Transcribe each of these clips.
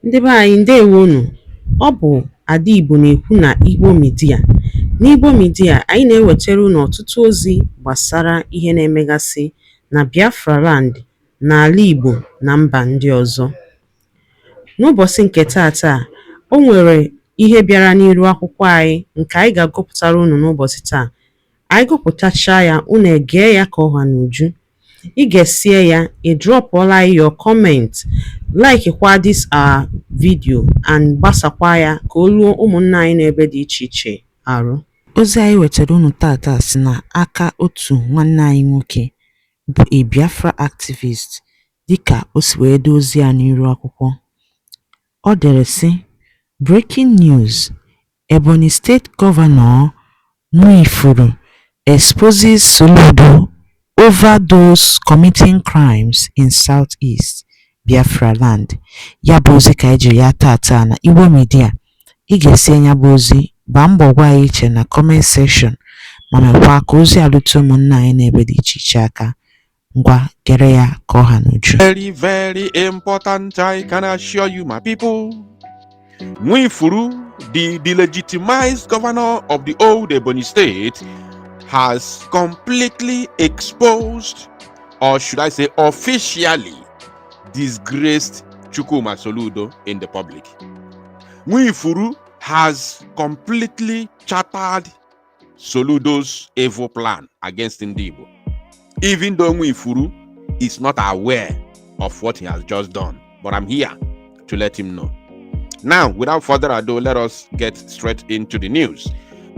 Ndị be anyị ndewonu. Ọ bụ Ada Igbo na-ekwu na Igbo Media. N'Igbo Media, anyị na-ewetara unu ọtụtụ ozi gbasara ihe na-emegasị na Biafra Land, n'ala Igbo na mba ndị ọzọ. N'ụbọchị nke taata, o nwere ihe bịara n'iru akwụkwọ anyị nke anyị ga-agụpụtara unu n'ụbọchị taa. Anyị gụpụtachaa ya, unu egee ya ka ọha n'uju. Ị ga-esie ya, ị drọpụọla your comment, like kwa this our video and gbasakwa ya ka o ruo ụmụnna anyị n'ebe dị iche iche arụ. Ozi anyị wetara unu tata si na aka otu nwanne anyị nwoke bụ a Biafra activist, dịka o si wee dee ozi ya n'iru akwụkwọ. Ọ dere sị: Breaking news: Ebonyi State Governor Nwifuru exposes Soludo over those committing crimes in Southeast Biafra Land. Ya bụ ozi ka ejiri ya tata na Igbo Media. Ị ga-esi ya bụ ozi, gbaa mbọ gwa anyị iche na comment section, ma mekwa ka ozi alụte ụmụnna anyị n'ebe dị iche iche aka. Ngwa gere ya ka ọha n'uju. Very important, I can assure you, my people. Nwifuru, the delegitimized governor of the old Ebonyi State, has completely exposed, or should I say officially disgraced Chukwuma Soludo in the public. Nwifuru has completely chartered Soludo's evil plan against Igbo, even though Nwifuru is not aware of what he has just done. But I'm here to let him know. Now, without further ado, let us get straight into the news.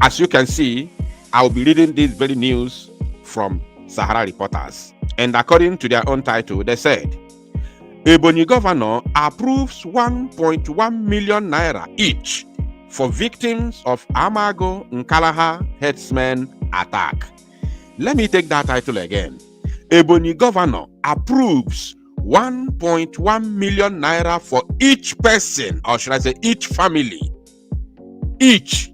As you can see, I'll be reading this very news from Sahara Reporters. And according to their own title, they said, Ebonyi governor approves 1.1 million naira each for victims of Amago Nkalaha herdsmen attack. Let me take that title again. Ebonyi governor approves 1.1 million naira for each person, or should I say each family, each,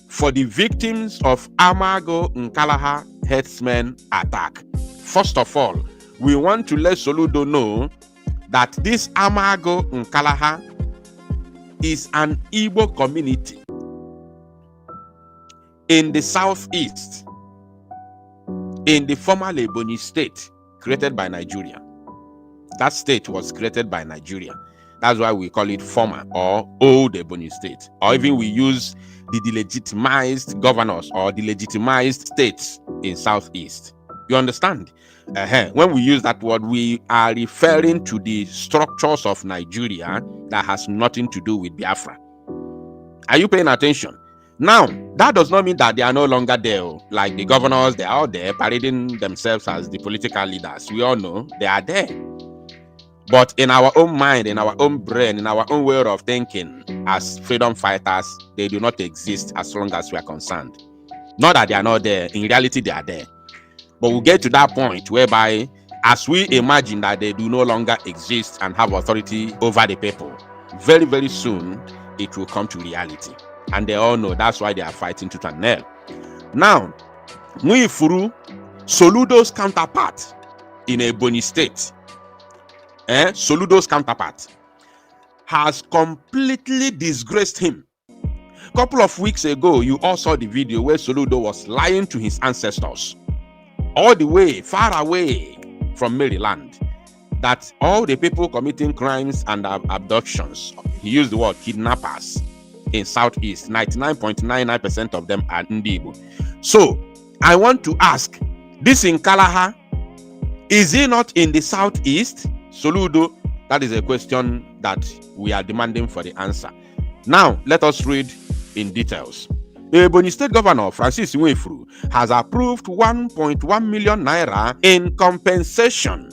for the victims of Amago Nkalaha herdsmen attack. First of all, we want to let Soludo know that this Amago Nkalaha is an Igbo community in the southeast, in the former Ebonyi state created by Nigeria. That state was created by Nigeria. That's why we call it former or old Ebonyi state. Or even we use the delegitimized governors or the legitimized states in southeast. You understand? When we use that word, we are referring to the structures of Nigeria that has nothing to do with Biafra. Are you paying attention? Now, that does not mean that they are no longer there. Like the governors, they are out there parading themselves as the political leaders. We all know they are there. But in our own mind, in our own brain, in our own way of thinking, as freedom fighters, they do not exist as long as we are concerned. Not that they are not there. In reality, they are there. But we'll get to that point whereby, as we imagine that they do no longer exist and have authority over the people, very, very soon, it will come to reality. And they all know that's why they are fighting tooth and nail. Now, Nwifuru, Soludo's counterpart in Ebonyi State, Soludo's counterpart, has completely disgraced him. A couple of weeks ago, you all saw the video where Soludo was lying to his ancestors, all the way, far away from Maryland, that all the people committing crimes and abductions, he used the word kidnappers, in Southeast, 99.99% of them are Igbo. So, I want to ask, this in Nkalaha, is he not in the Southeast? Soludo, that is a question that we are demanding for the answer. Now, let us read in details. The Ebonyi State Governor Francis Nwifuru has approved 1.1 million naira in compensation.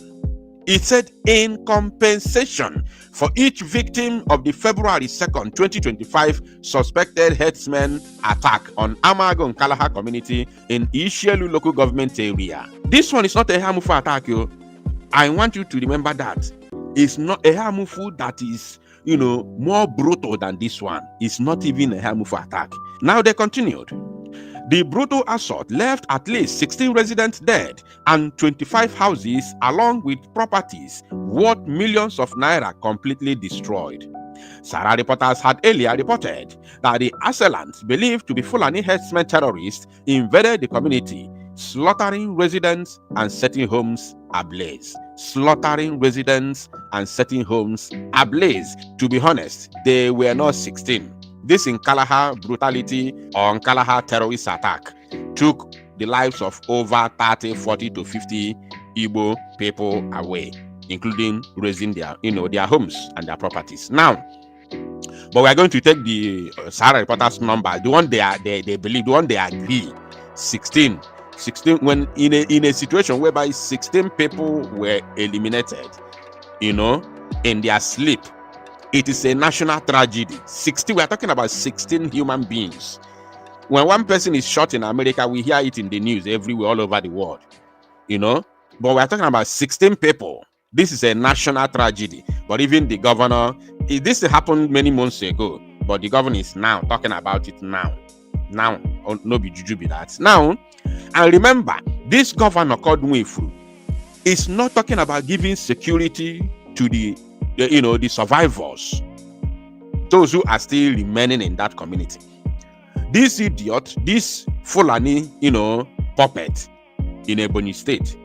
It said in compensation for each victim of the February 2nd, 2025 suspected herdsmen attack on Amago Nkalaha community in Ishielu local government area. This one is not a harmful attack, yo. I want you to remember that. It's not a harmful that is, more brutal than this one. It's not even a harmful attack. Now they continued. The brutal assault left at least 16 residents dead and 25 houses along with properties worth millions of naira completely destroyed. Sarah reporters had earlier reported that the assailants, believed to be Fulani herdsmen terrorists, invaded the community, slaughtering residents and setting homes ablaze. Slaughtering residents and setting homes ablaze. To be honest, they were not 16. This Nkalaha brutality or Nkalaha terrorist attack took the lives of over 30, 40 to 50 Igbo people away, including raising their homes and their properties. Now, but we are going to take the Sahara reporters number, the one they believe, the one they agree, 16. When in a situation whereby 16 people were eliminated, in their sleep, it is a national tragedy. 16, we are talking about 16 human beings. When one person is shot in America, we hear it in the news everywhere, all over the world, But we are talking about 16 people. This is a national tragedy. But even the governor, this happened many months ago, but the governor is now talking about it now. Now, no be juju be that. Now, and remember, this governor called Nwifuru is not talking about giving security to the survivors, those who are still remaining in that community. This idiot, this Fulani, puppet in Ebonyi State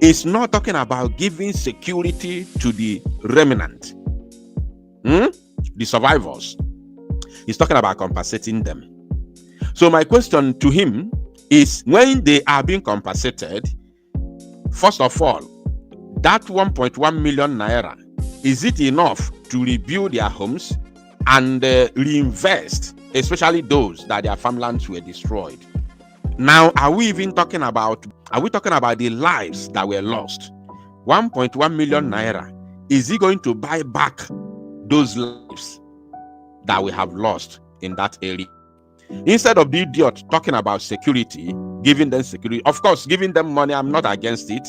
is not talking about giving security to the remnant, the survivors. He's talking about compensating them. So my question to him is, when they are being compensated, first of all, that 1.1 million naira, is it enough to rebuild their homes and reinvest, especially those that their farmlands were destroyed? Now, are we talking about the lives that were lost? 1.1 million naira, is he going to buy back those lives that we have lost in that area? Instead of the idiot talking about security, giving them security, of course, giving them money, I'm not against it.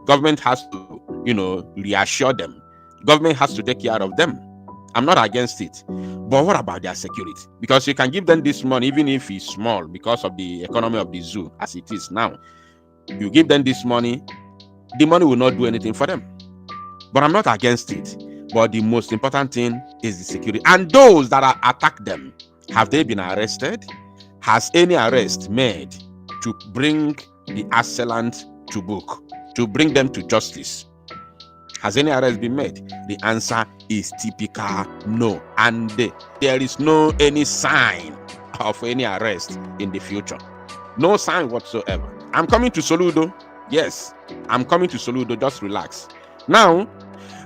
Government has to, reassure them. Government has to take care of them. I'm not against it. But what about their security? Because you can give them this money, even if it's small, because of the economy of the zoo as it is now. You give them this money, the money will not do anything for them. But I'm not against it. But the most important thing is the security. And those that are attacked them, have they been arrested? Has any arrest made to bring the assailant to book, to bring them to justice? Has any arrest been made? The answer is typical no. And there is no any sign of any arrest in the future. No sign whatsoever. I'm coming to Soludo. Yes, I'm coming to Soludo. Just relax. Now,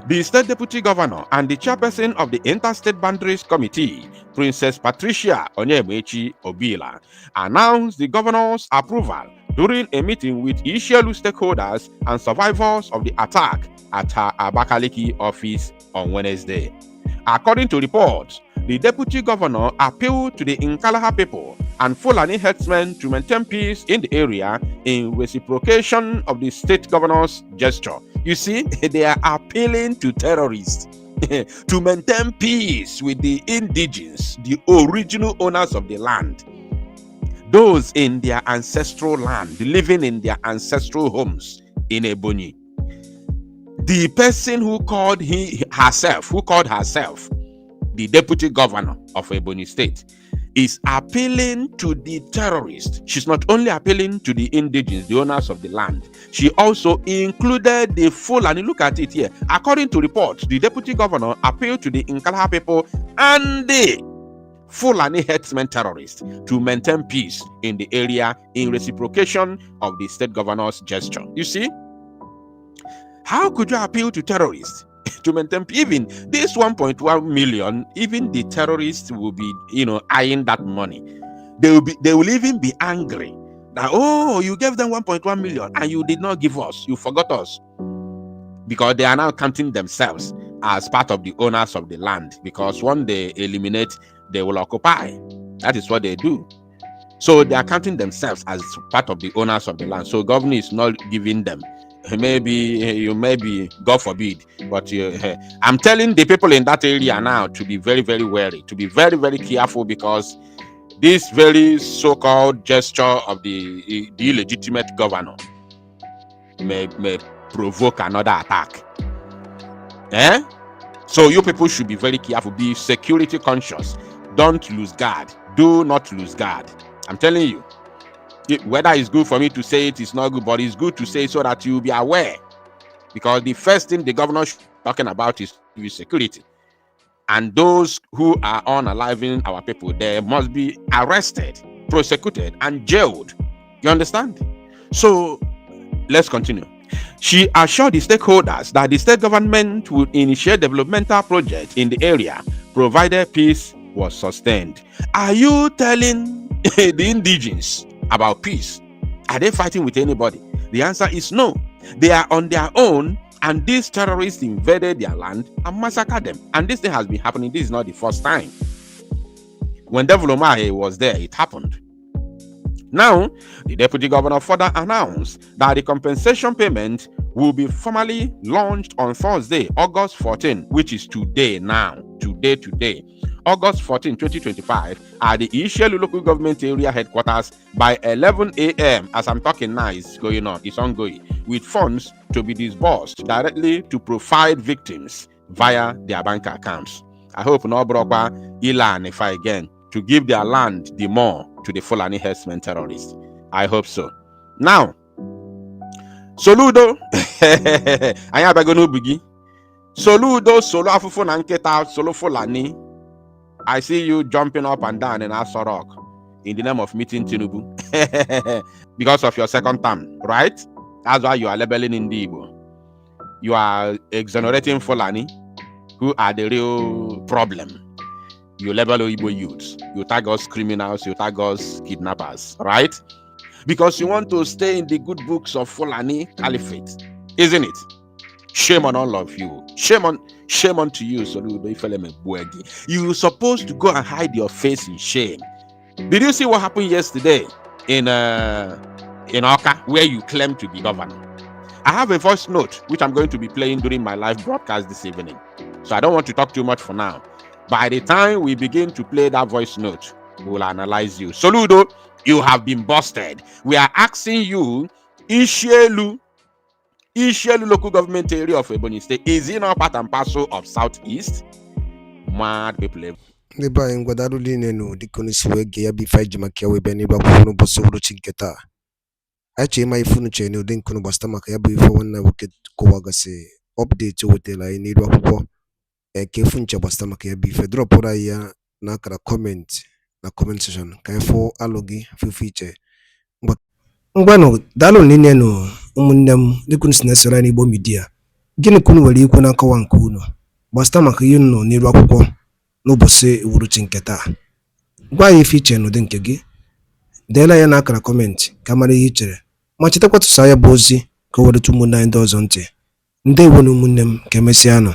the State Deputy Governor and the Chairperson of the Interstate Boundaries Committee, Princess Patricia Onyemaechi Obila, announced the governor's approval during a meeting with Ishelu stakeholders and survivors of the attack at her Abakaliki office on Wednesday. According to reports, the Deputy Governor appealed to the Nkalaha people and Fulani herdsmen to maintain peace in the area in reciprocation of the state governor's gesture. You see, they are appealing to terrorists to maintain peace with the indigenes, the original owners of the land, those in their ancestral land, living in their ancestral homes in Ebonyi. The person who called herself the Deputy Governor of Ebonyi State is appealing to the terrorists. She's not only appealing to the indigenes, the owners of the land, she also included the Fulani. Look at it here. According to reports, the Deputy Governor appealed to the Nkalaha people and the Fulani herdsmen terrorists to maintain peace in the area in reciprocation of the state governor's gesture. You see, how could you appeal to terrorists to maintain peace? Even this 1.1 million, even the terrorists will be, eyeing that money. They will even be angry that, oh, you gave them 1.1 million and you did not give us, you forgot us. Because they are now counting themselves as part of the owners of the land. Because when they eliminate, they will occupy. That is what they do. So they are counting themselves as part of the owners of the land. So government is not giving them. Maybe, God forbid, but I'm telling the people in that area now to be very, very wary, to be very, very careful, because this very so-called gesture of the illegitimate governor may provoke another attack. So you people should be very careful, be security conscious. Don't lose guard. Do not lose guard. I'm telling you, whether it's good for me to say it, it's not good, but it's good to say so that you'll be aware. Because the first thing the governor should be talking about is security. And those who are unaliving our people, they must be arrested, prosecuted, and jailed. You understand? So let's continue. She assured the stakeholders that the state government would initiate developmental projects in the area, provided peace was sustained. Are you telling the indigenes about peace? Are they fighting with anybody? The answer is no. They are on their own, and these terrorists invaded their land and massacred them. And this thing has been happening. This is not the first time. When Devil Omahe was there, it happened. Now, the deputy governor further announced that the compensation payment will be formally launched on Thursday, August 14, which is today now. Today. August 14, 2025, at the Ishelu local government area headquarters by 11 a.m. As I'm talking now, it's going on, it's ongoing, with funds to be disbursed directly to provide victims via their bank accounts. I hope no broker Ilan if I again to give their land the more to the Fulani herdsmen terrorists. I hope so. Now, Soludo, I have a bigi. Soludo, Solo Afufu Nanketa, Solo Fulani. I see you jumping up and down in Aso Rock in the name of meeting Tinubu because of your second term, right? That's why you are labeling Igbo. You are exonerating Fulani, who are the real problem. You label Igbo youths. You tag us criminals. You tag us kidnappers, right? Because you want to stay in the good books of Fulani Caliphate, isn't it? Shame on all of you. Shame unto you, Soludo. You're supposed to go and hide your face in shame. Did you see what happened yesterday in Oka, where you claim to be governor? I have a voice note which I'm going to be playing during my live broadcast this evening. So I don't want to talk too much for now. By the time we begin to play that voice note, we will analyze you. Soludo, you have been busted. We are asking you, Ishelu local government area of Ebonyi State, is it not part and parcel of Southeast? Mad people. Neba ngwadaru line no dikono siwege ya bi5 jimakia we beni ba kuno boso wuro chinketa. Ache ma ifunu che no den kono basta maka ya bi fo wonna woke ko wagase update wotela ni ro akwụkwọ ke funche basta maka ya bi fe drop ora ya na akara comment na comment section ka ifo alogi fifiche ngwano dalo line no umunnem dikono sinesora ni Igbo media. Gịnị kunu nwere ikwu na akawa nke unu basta maka ihe nọ n'iru akwụkwọ n'ụbọchị uhuruchi nke taa? Gwa ya ife iche n'ụdị nke gị, deela ya n'akara kọmentị ka mara ihe i chere, ma chetakwa tụsa ya bụ ozi ka o were ụmụnne anyị ndị ọzọ ntị. Ndewo na ụmụnne m, ka emesịa nụ.